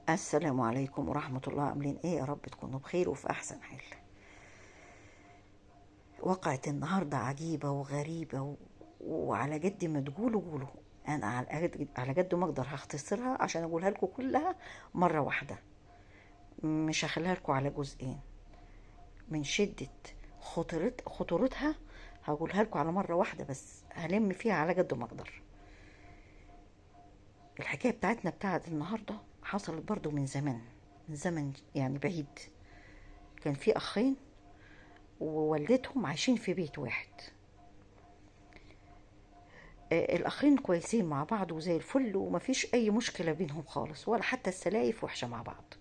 السلام عليكم ورحمة الله. عاملين ايه؟ يا رب تكونوا بخير وفي احسن حال. وقعة النهاردة عجيبة وغريبة وعلى جد ما تقولوا قولوا. انا على قد ما اقدر هختصرها عشان اقولها لكم كلها مرة واحدة، مش هخليها لكم على جزئين. من شدة خطورتها هقولها لكم على مرة واحدة، بس هلم فيها على قد ما اقدر. الحكاية بتاعت النهاردة حصلت برضو من زمان، من زمن يعني بعيد. كان في اخين ووالدتهم عايشين في بيت واحد. الاخين كويسين مع بعض وزي الفل ومفيش اي مشكلة بينهم خالص، ولا حتى السلايف وحشة مع بعض،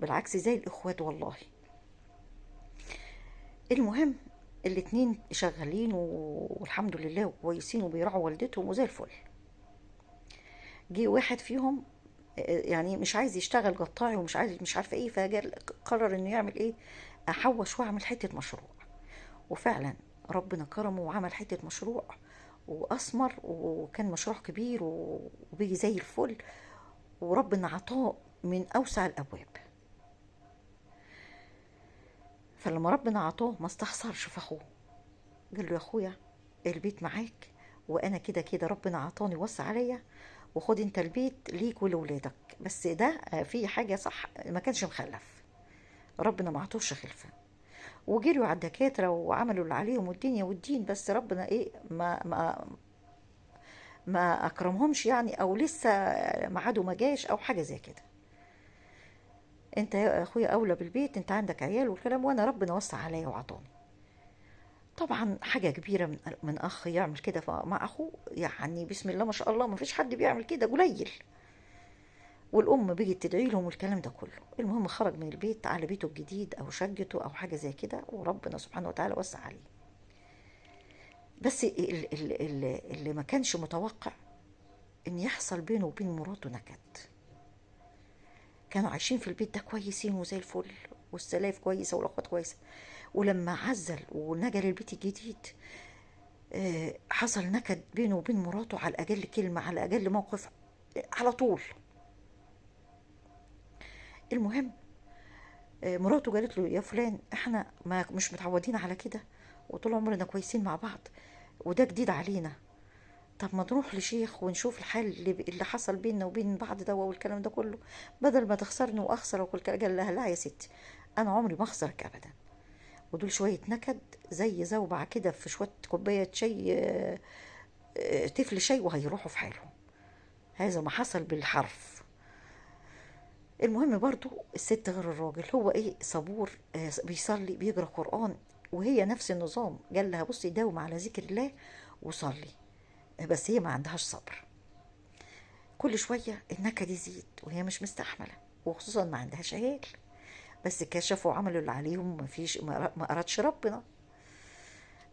بالعكس زي الاخوات والله. المهم، الاتنين شغالين والحمد لله وكويسين وبيراعوا والدتهم وزي الفل. جه واحد فيهم يعني مش عايز يشتغل قطاعي ومش عايز مش عارفه ايه، قرر انه يعمل ايه، احوش واعمل حته مشروع. وفعلا ربنا كرمه وعمل حته مشروع وأثمر، وكان مشروع كبير وبيجي زي الفل، وربنا عطاه من أوسع الأبواب. فلما ربنا عطاه ما استخسرش في أخوه، قال له يا أخويا البيت معاك، وأنا كده كده ربنا عطاني وسع عليا، وخد انت البيت ليك ولولادك. بس ده في حاجة صح، ما كانش مخلف، ربنا ما عطوش خلفة. وجريوا على الدكاترة وعملوا اللي عليهم والدنيا والدين، بس ربنا ايه ما اكرمهمش يعني، او لسه ميعاده ما جاش او حاجه زي كده. انت يا اخويا اولى بالبيت، انت عندك عيال والكلام، وانا ربنا وسع عليا وعطاني. طبعا حاجه كبيره من اخ يعمل كده مع اخوه، يعني بسم الله ما شاء الله، ما فيش حد بيعمل كده قليل. والام بيجي تدعي لهم والكلام ده كله. المهم خرج من البيت على بيته الجديد او شقته او حاجه زي كده، وربنا سبحانه وتعالى وسع عليه. بس اللي ما كانش متوقع ان يحصل بينه وبين مراته نكد. كانوا عايشين في البيت ده كويسين وزي الفل، والسلايف كويسة والأخوات كويسة. ولما عزل ونقل البيت الجديد، حصل نكد بينه وبين مراته على أقل كلمة، على أقل موقف، على طول. المهم، مراته قالت له يا فلان احنا ما مش متعودين على كده، وطول عمرنا كويسين مع بعض، وده جديد علينا. طب ما نروح لشيخ ونشوف الحل اللي حصل بيننا وبين بعض ده والكلام ده كله، بدل ما تخسرني واخسر وكل كلام. قال لها لا يا ستي، انا عمري ما اخسرك ابدا. ودول شوية نكد زي زوبعة كده في شوية كوباية شاي، تفل شاي وهيروحوا في حالهم. هذا ما حصل بالحرف. المهم برضو الست غير الراجل، هو ايه صبور، بيصلي بيقرأ قرآن، وهي نفس النظام. قال لها بصي داوم على ذكر الله وصلي، بس هي ما عندهاش صبر. كل شوية النكد يزيد وهي مش مستحملة، وخصوصا ما عندهاش عيال. بس كشفوا وعملوا اللي عليهم، ما أردش ربنا.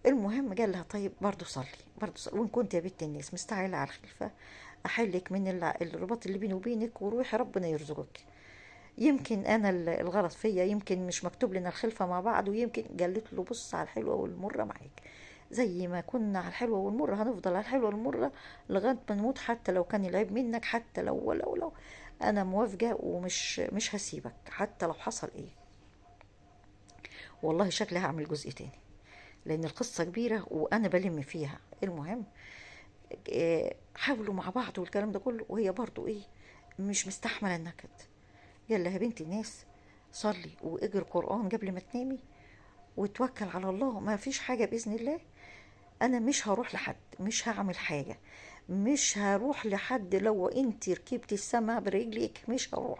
المهم قال لها طيب برضه صلي، برضه صلي، وان كنت يا بنت الناس مستعجله على الخلفه، احلك من الرباط اللي بيني وبينك وروحي ربنا يرزقك. يمكن انا الغلط فيا، يمكن مش مكتوب لنا الخلفه مع بعض، ويمكن قالت له بص على الحلوه والمره معاك، زي ما كنا على الحلوه والمره هنفضل على الحلوه والمره لغايه ما نموت، حتى لو كان العيب منك، حتى لو انا موافقه، ومش مش هسيبك حتى لو حصل ايه. والله شكلي هعمل جزء تاني، لان القصه كبيره وانا بلم فيها. المهم، حاولوا مع بعض والكلام ده كله، وهي برضو ايه مش مستحمله النكد. قال لها يا بنت الناس صلي واجري قرآن قبل ما تنامي، وتوكل على الله، ما فيش حاجه باذن الله. انا مش هروح لحد، مش هعمل حاجه، مش هروح لحد. لو انت ركبتي السما برجلك مش هروح،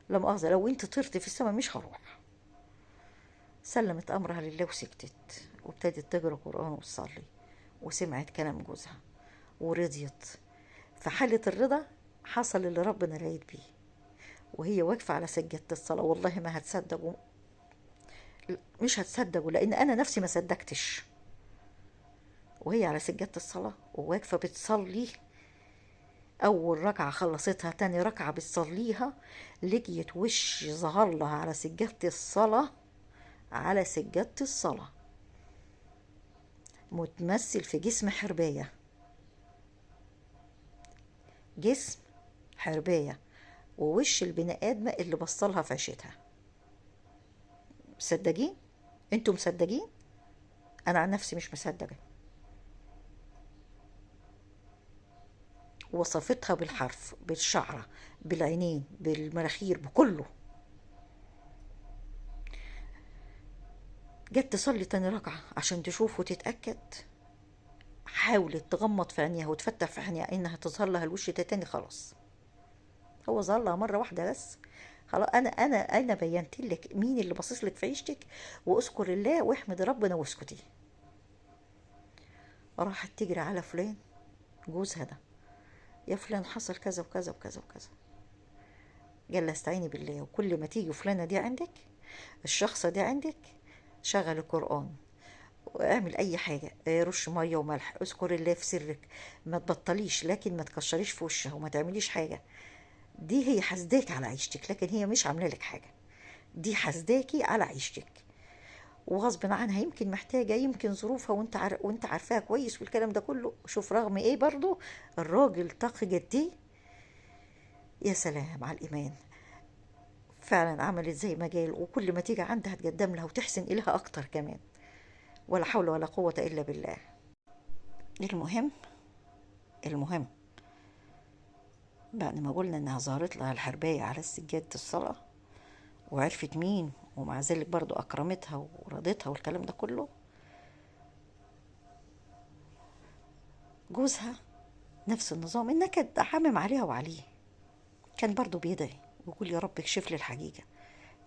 لا مؤاخذه، لو انت طرت في السما مش هروح. سلمت امرها لله وسكتت، وابتدت تقرا قرآن وتصلي، وسمعت كلام جوزها ورضيت. في حالة الرضا حصل اللي ربنا رايد بيه، وهي واقفة على سجادة الصلاة. والله ما هتصدقوا، مش هتصدقوا، لأن أنا نفسي ما صدقتش. وهي على سجادة الصلاة وواقفة بتصلي، أول ركعة خلصتها، تاني ركعة بتصليها، لقيت وش ظهر لها على سجادة الصلاة، على سجادة الصلاة، متمثل في جسم حرباية، جسم حرباية ووش البني ادمه اللي بصلها في عيشتها. مصدقين؟ انتوا مصدقين؟ انا عن نفسي مش مصدقه. وصفتها بالحرف، بالشعره، بالعينين، بالمراخير، بكله. جت تصلي تاني ركعه عشان تشوف وتتاكد، حاولت تغمض في عينيها وتفتح في عينيها انها تظهر لها الوش ده تاني، خلاص. هو ظهر لها مره واحده بس. خلاص، انا بينت لك مين اللي باصص لك في عيشتك، واذكر الله واحمد ربنا واسكتي. راحت تجري على فلان جوزها ده، يا فلان حصل كذا وكذا وكذا وكذا. قال لها استعيني بالله، وكل ما تيجي فلانه دي عندك، الشخص ده عندك، شغل القرآن واعمل اي حاجة، رش مية وملح، اذكر الله في سرك، ما تبطليش، لكن ما تكشريش في وشها وما تعمليش حاجة. دي هي حسداك على عيشتك، لكن هي مش عاملة لك حاجة. دي حسداكي على عيشتك، وغصب عنها، يمكن محتاجة، يمكن ظروفها، وانت عارفاها كويس، والكلام ده كله. شوف رغم ايه برضو الراجل طاق جدي. يا سلام على الإيمان. فعلا عملت زي ما قال، وكل ما تيجي عندها تقدم لها وتحسن إليها أكتر كمان. ولا حول ولا قوة إلا بالله. المهم، المهم بعد ما قلنا إنها ظهرت لها الحرباية على سجادة الصلاة، وعرفت مين، ومع ذلك برضو أكرمتها ورضتها والكلام ده كله، جوزها نفس النظام، النكد عامم عليها وعليه. كان برضو بيدعي ويقول يا رب اكشف لي الحقيقة،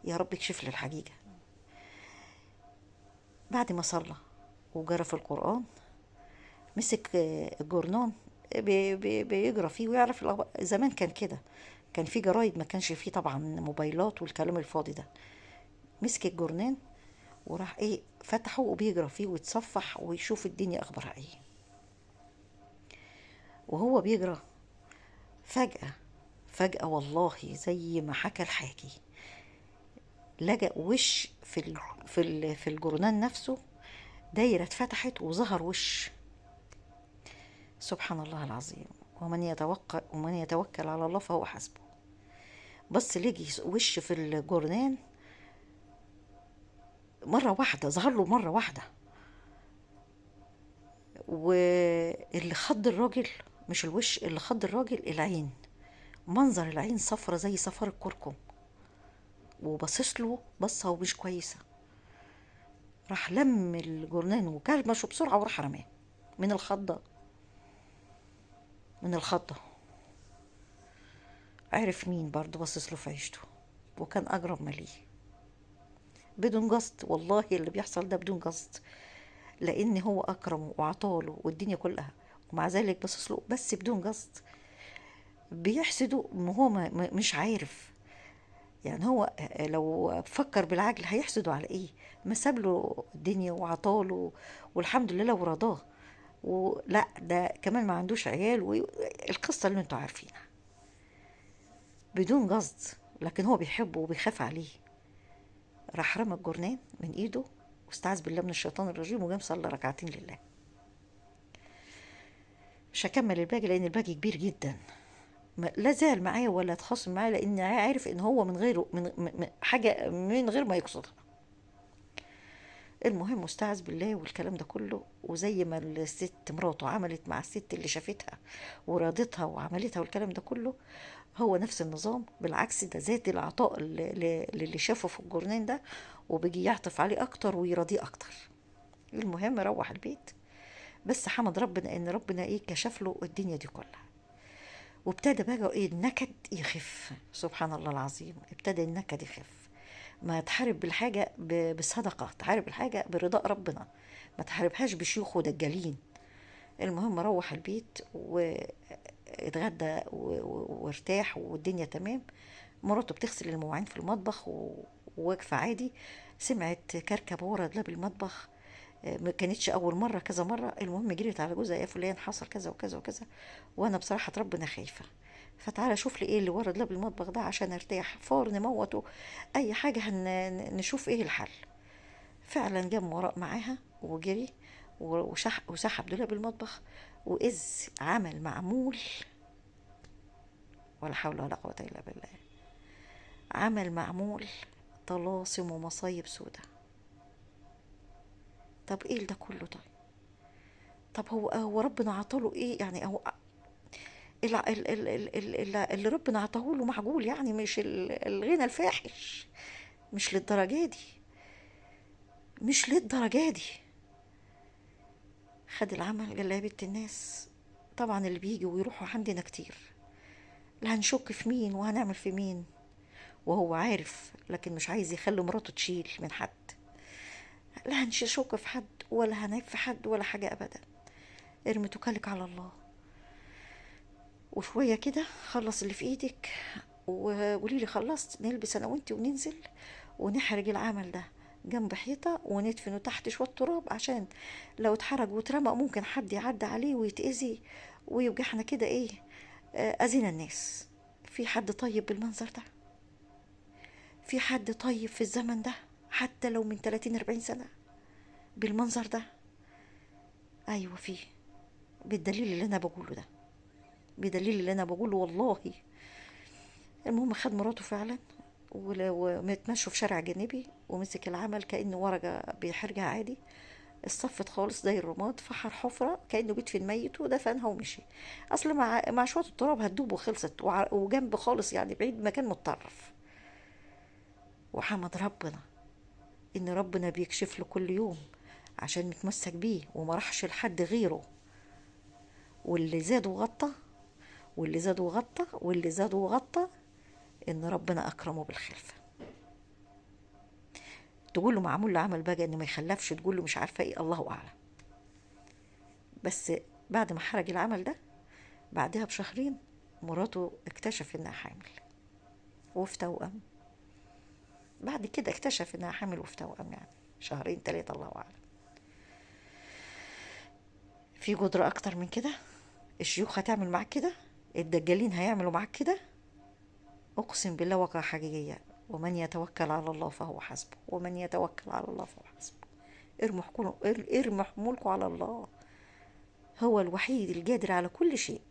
يا رب اكشف لي الحقيقة. بعد ما صلى وجرى في القرآن، مسك الجورنان، بيجرى فيه ويعرف الأخبار. زمان كان كده، كان في جرايد، ما كانش فيه طبعا موبايلات والكلام الفاضي ده. مسك الجورنان وراح ايه فتحه وبيجرى فيه ويتصفح ويشوف الدنيا اخبارها ايه. وهو بيجرى، فجأة، فجأة والله زي ما حكى الحاكي، لجأ وش في الجورنان نفسه، دايرة اتفتحت وظهر وش. سبحان الله العظيم. ومن يتوكل على الله فهو حسبه. بس لقي وش في الجورنان مرة واحدة، ظهر له مرة واحدة. واللي خض الراجل مش الوش، اللي خض الراجل العين. منظر العين صفرة زي صفار الكركم، وبصص له بصة ومش كويسة. راح لم الجرنان وكرمشه بسرعة وراح رماه من الخضة، من الخضة. عرف مين برضه بصص له في عيشته، وكان أقرب ما ليه، بدون قصد. والله اللي بيحصل ده بدون قصد، لأن هو أكرمه وعطاله والدنيا كلها، ومع ذلك بصص له بس بدون قصد. بيحسده ما هو مش عارف. يعني هو لو فكر بالعقل هيحسده على ايه؟ ما ساب له الدنيا وعطاله، والحمد لله ورضاه. ولا ده كمان ما عندوش عيال، والقصة اللي انتوا عارفينها، بدون قصد، لكن هو بيحبه وبيخاف عليه. راح رمى الجرنان من ايده واستعاذ بالله من الشيطان الرجيم، وقام صلى ركعتين لله. مش هكمل الباقي لان الباقي كبير جدا. لا زال معايا ولا اتخاصم معايا، لان عارف ان هو من غيره، من حاجه من غير ما يقصدها. المهم مستعذ بالله والكلام ده كله. وزي ما الست مراته عملت مع الست اللي شافتها ورادتها وعملتها والكلام ده كله، هو نفس النظام. بالعكس، ده زاد العطاء اللي شافه في الجرنان ده، وبيجي يعطف عليه اكتر ويرضيه اكتر. المهم روح البيت، بس حمد ربنا ان ربنا ايه كشف له الدنيا دي كلها. وابتدى بقى ايه النكد يخف. سبحان الله العظيم، ابتدى النكد يخف. ما تحارب بالحاجة بصدقة، تحارب الحاجة برضاء ربنا، ما تحاربهاش بشيوخ ودجالين. المهم روح البيت واتغدى وارتاح والدنيا تمام. مراته بتغسل المواعين في المطبخ وواقفة عادي، سمعت كركبة ورا دولاب المطبخ. ما كانتش اول مره، كذا مره. المهم جريت على جوزها، يا فلان حصل كذا وكذا وكذا، وانا بصراحه ربنا خايفه، فتعالى شوف لي ايه اللي ورا دولاب المطبخ ده عشان ارتاح، فور نموته، اي حاجه نشوف ايه الحل. فعلا جاب وراء معاها وجري وسحب دولاب المطبخ، واذ عمل معمول ولا حول ولا قوة إلا بالله. عمل معمول طلاسم ومصايب سودة. طب ايه ده كله؟ طب هو ربنا عطاله ايه يعني؟ هو اللي ربنا عطاهوله معقول يعني؟ مش الغنى الفاحش، مش للدرجة دي، مش للدرجة دي. خد العمل جلابية الناس. طبعا اللي بيجي ويروحوا عندنا كتير، لا هنشك في مين وهنعمل في مين، وهو عارف لكن مش عايز يخلي مراته تشيل من حد. لا هنشك في حد ولا هنعيب في حد ولا حاجة أبدا. ارمي توكلك على الله، وشوية كده خلص اللي في ايدك وقولي لي خلصت، نلبس انا وانتي وننزل ونحرج العمل ده جنب حيطة وندفنه تحت شوية تراب، عشان لو اتحرج واترمى ممكن حد يعدي عليه ويتأذي، ويبقى احنا كده ايه، أذينا الناس. في حد طيب بالمنظر ده؟ في حد طيب في الزمن ده حتى لو من 30-40 سنة بالمنظر ده؟ ايوه فيه، بالدليل اللي انا بقوله ده، بدليل اللي انا بقوله والله. المهم خد مراته فعلا ومتمشوا في شارع جانبي، ومسك العمل كأنه ورقة بيحرجها عادي، اتصفت خالص زي الرماد، فحر حفرة كأنه بيدفن ميت ودفنها ومشي. أصل مع شوية التراب هتدوب وخلصت، وجنب خالص يعني بعيد مكان متطرف. وحمد ربنا إن ربنا بيكشف له كل يوم عشان متمسك بيه وما راحش لحد غيره. واللي زاد وغطى، واللي زاد وغطى، واللي زاد وغطى، إن ربنا أكرمه بالخلفة. تقول له معمول له عمل بقى انه ما يخلفش، تقول له مش عارفه ايه، الله اعلم. بس بعد ما حرج العمل ده، بعدها بشهرين مراته اكتشف انها حامل وفي توأم. بعد كده اكتشف انها حامل وفي توأم، يعني شهرين 3 الله اعلم. في قدرة اكتر من كده؟ الشيوخ هتعمل معاك كده؟ الدجالين هيعملوا معاك كده؟ اقسم بالله واقعة حقيقية. ومن يتوكل على الله فهو حسبه، ومن يتوكل على الله فهو حسبه. ارموا حمولكم على الله، هو الوحيد القادر على كل شيء.